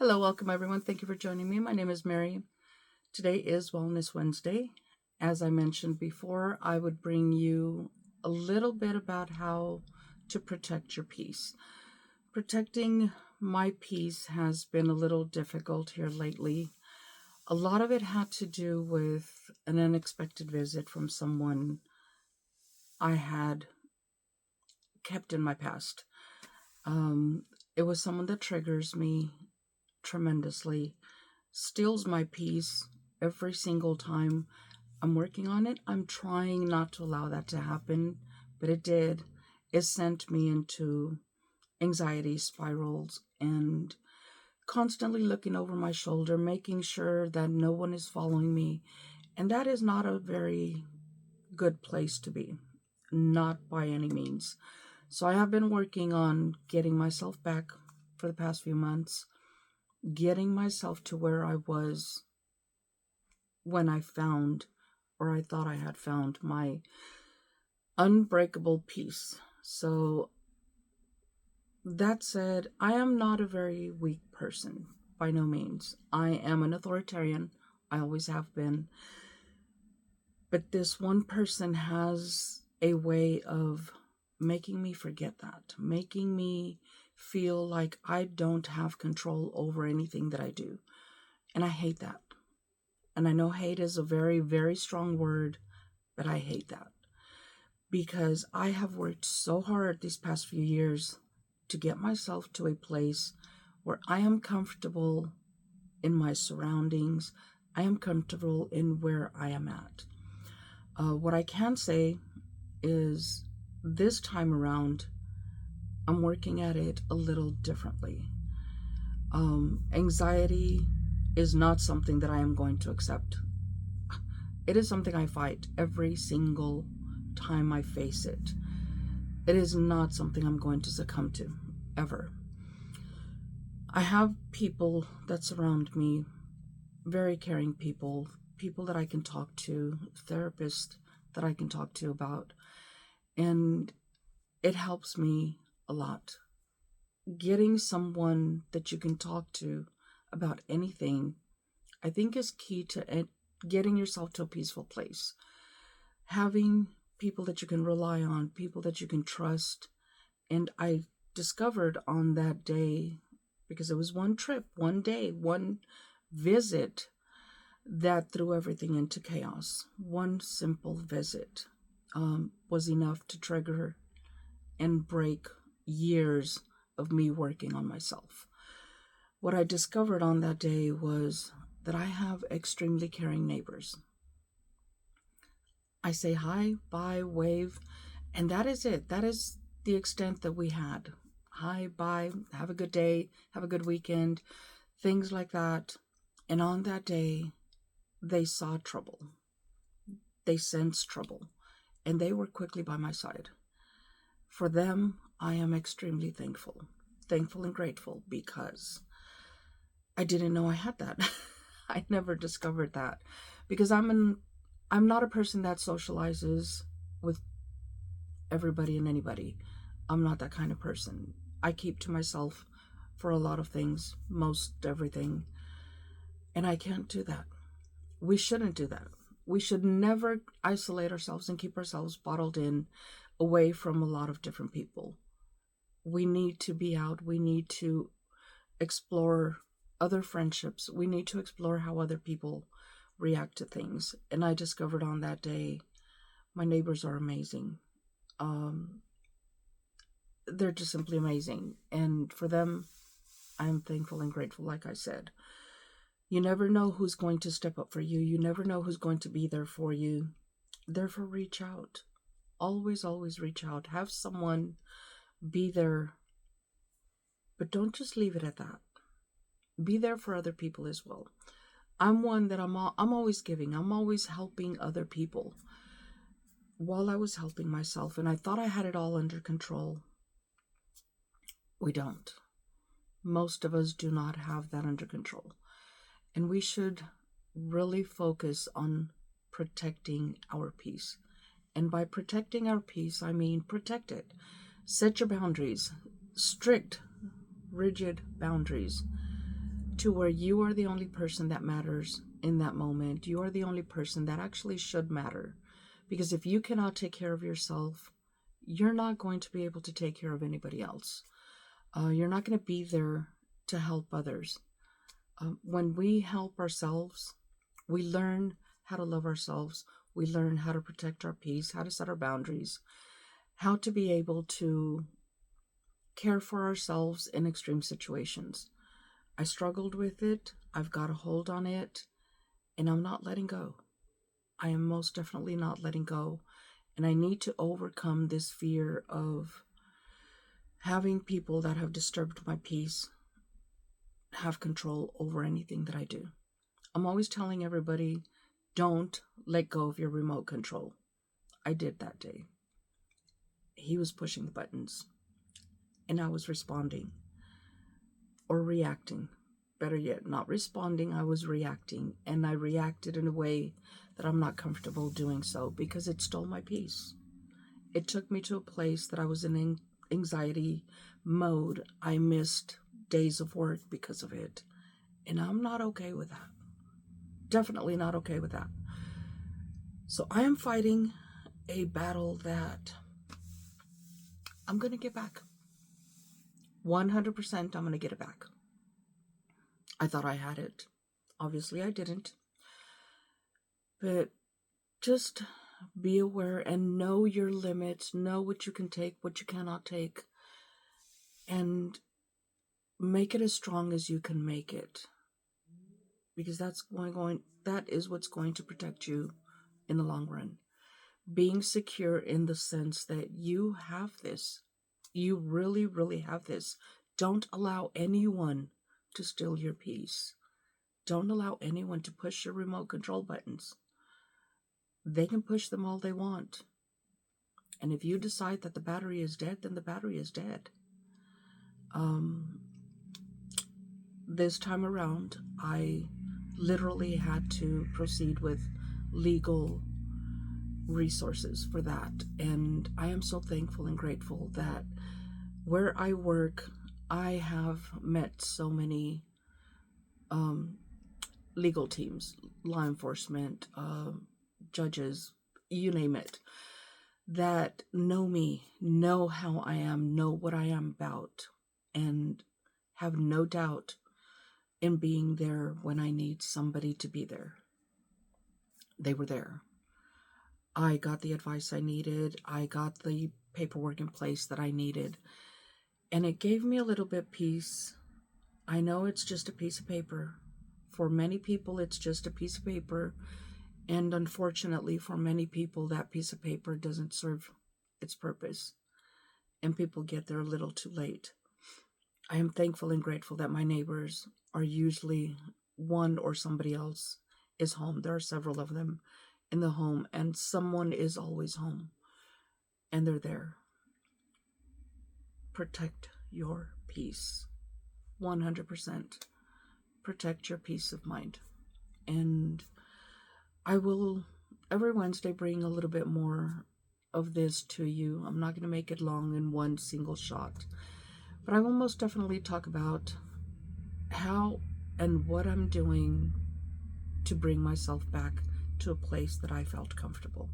Hello, welcome everyone. Thank you for joining me. My name is Mary. Today is Wellness Wednesday. As I mentioned before, I would bring you a little bit about how to protect your peace. Protecting my peace has been a little difficult here lately. A lot of it had to do with an unexpected visit from someone I had kept in my past. It was someone that triggers me tremendously, steals my peace every single time. I'm working on it. I'm trying not to allow that to happen, but it did. It sent me into anxiety spirals and constantly looking over my shoulder, making sure that no one is following me. And that is not a very good place to be, not by any means. So I have been working on getting myself back for the past few months, getting myself to where I was when I found, or I thought I had found, my unbreakable peace. So that said, I am not a very weak person, by no means. I am an authoritarian. I always have been. But this one person has a way of making me forget that, making me feel like I don't have control over anything that I do. And I hate that. And I know hate is a very, very strong word, but I hate that. Because I have worked so hard these past few years to get myself to a place where I am comfortable in my surroundings. I am comfortable in where I am at. What I can say is this time around, I'm working at it a little differently. Anxiety is not something that I am going to accept. It is something I fight every single time I face it. It is not something I'm going to succumb to, ever. I have people that surround me, very caring people, people that I can talk to, therapists that I can talk to about, and it helps me a lot. Getting someone that you can talk to about anything, I think, is key to getting yourself to a peaceful place. Having people that you can rely on, people that you can trust. And I discovered on that day, because it was one trip, one day, one visit that threw everything into chaos. One simple visit was enough to trigger and break years of me working on myself. What I discovered on that day was that I have extremely caring neighbors. I say hi, bye, wave, and that is it. That is the extent that we had. Hi, bye, have a good day, have a good weekend, things like that. And on that day, they saw trouble. They sensed trouble, and they were quickly by my side. For them, I am extremely thankful. Thankful and grateful, because I didn't know I had that. I never discovered that, because I'm not a person that socializes with everybody and anybody. I'm not that kind of person. I keep to myself for a lot of things, most everything. And I can't do that. We shouldn't do that. We should never isolate ourselves and keep ourselves bottled in, away from a lot of different people. We need to be out. We need to explore other friendships. We need to explore how other people react to things. And I discovered on that day, my neighbors are amazing. They're just simply amazing. And for them, I'm thankful and grateful, like I said. You never know who's going to step up for you. You never know who's going to be there for you. Therefore, reach out. Always, always reach out. Have someone be there. But don't just leave it at that. Be there for other people as well. I'm one that I'm always giving. I'm always helping other people while I was helping myself. And I thought I had it all under control. We don't. Most of us do not have that under control. And we should really focus on protecting our peace. And by protecting our peace, I mean protect it. Set your boundaries. Strict, rigid boundaries. to where you are the only person that matters in that moment. You are the only person that actually should matter. Because if you cannot take care of yourself, you're not going to be able to take care of anybody else. You're not going to be there to help others. When we help ourselves, we learn how to love ourselves. We learn how to protect our peace, how to set our boundaries, how to be able to care for ourselves in extreme situations. I struggled with it. I've got a hold on it, and I'm not letting go. I am most definitely not letting go. And I need to overcome this fear of having people that have disturbed my peace have control over anything that I do. I'm always telling everybody, don't let go of your remote control. I did that day. He was pushing the buttons, and I was responding or reacting. Better yet, not responding, I was reacting. And I reacted in a way that I'm not comfortable doing so because it stole my peace. It took me to a place that I was in anxiety mode. I missed days of work because of it. And I'm not okay with that. Definitely not okay with that. So I am fighting a battle that I'm going to get back. 100% I'm going to get it back. I thought I had it. Obviously I didn't. But just be aware and know your limits. Know what you can take, what you cannot take. And make it as strong as you can make it. Because that is what's going to protect you in the long run. Being secure in the sense that you have this. You really, really have this. Don't allow anyone to steal your peace. Don't allow anyone to push your remote control buttons. They can push them all they want. And if you decide that the battery is dead, then the battery is dead. This time around, I literally had to proceed with legal resources for that. And I am so thankful and grateful that where I work, I have met so many legal teams, law enforcement, judges, you name it, that know me, know how I am, know what I am about, and have no doubt in being there when I need somebody to be there. They were there. I got the advice I needed. I got the paperwork in place that I needed. And it gave me a little bit peace. I know it's just a piece of paper. For many people, it's just a piece of paper. And unfortunately, for many people, that piece of paper doesn't serve its purpose. And people get there a little too late. I am thankful and grateful that my neighbors are usually one or somebody else is home. There are several of them in the home, and someone is always home. And they're there. Protect your peace. 100%. Protect your peace of mind. And I will every Wednesday bring a little bit more of this to you. I'm not going to make it long in one single shot. But I will most definitely talk about how and what I'm doing to bring myself back to a place that I felt comfortable.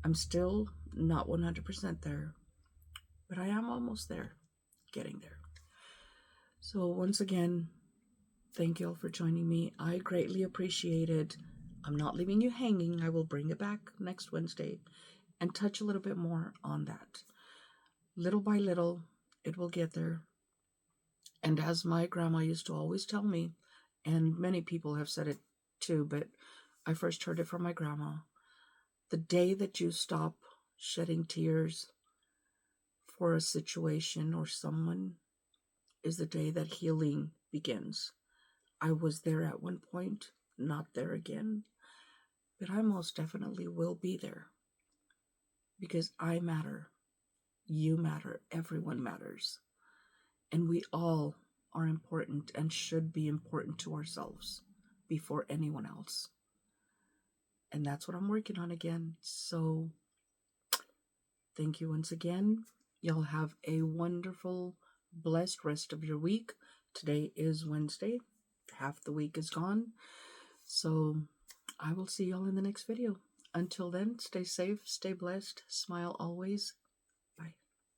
I'm still not 100% there, but I am almost there, getting there. So once again, thank you all for joining me. I greatly appreciate it. I'm not leaving you hanging. I will bring it back next Wednesday and touch a little bit more on that. Little by little, it will get there. And as my grandma used to always tell me, and many people have said it too, but I first heard it from my grandma, the day that you stop shedding tears for a situation or someone is the day that healing begins. I was there at one point, not there again, but I most definitely will be there because I matter, you matter, everyone matters, and we all are important and should be important to ourselves before anyone else. And that's what I'm working on again. So thank you once again. Y'all have a wonderful, blessed rest of your week. Today is Wednesday. Half the week is gone. So I will see y'all in the next video. Until then, stay safe, stay blessed, smile always,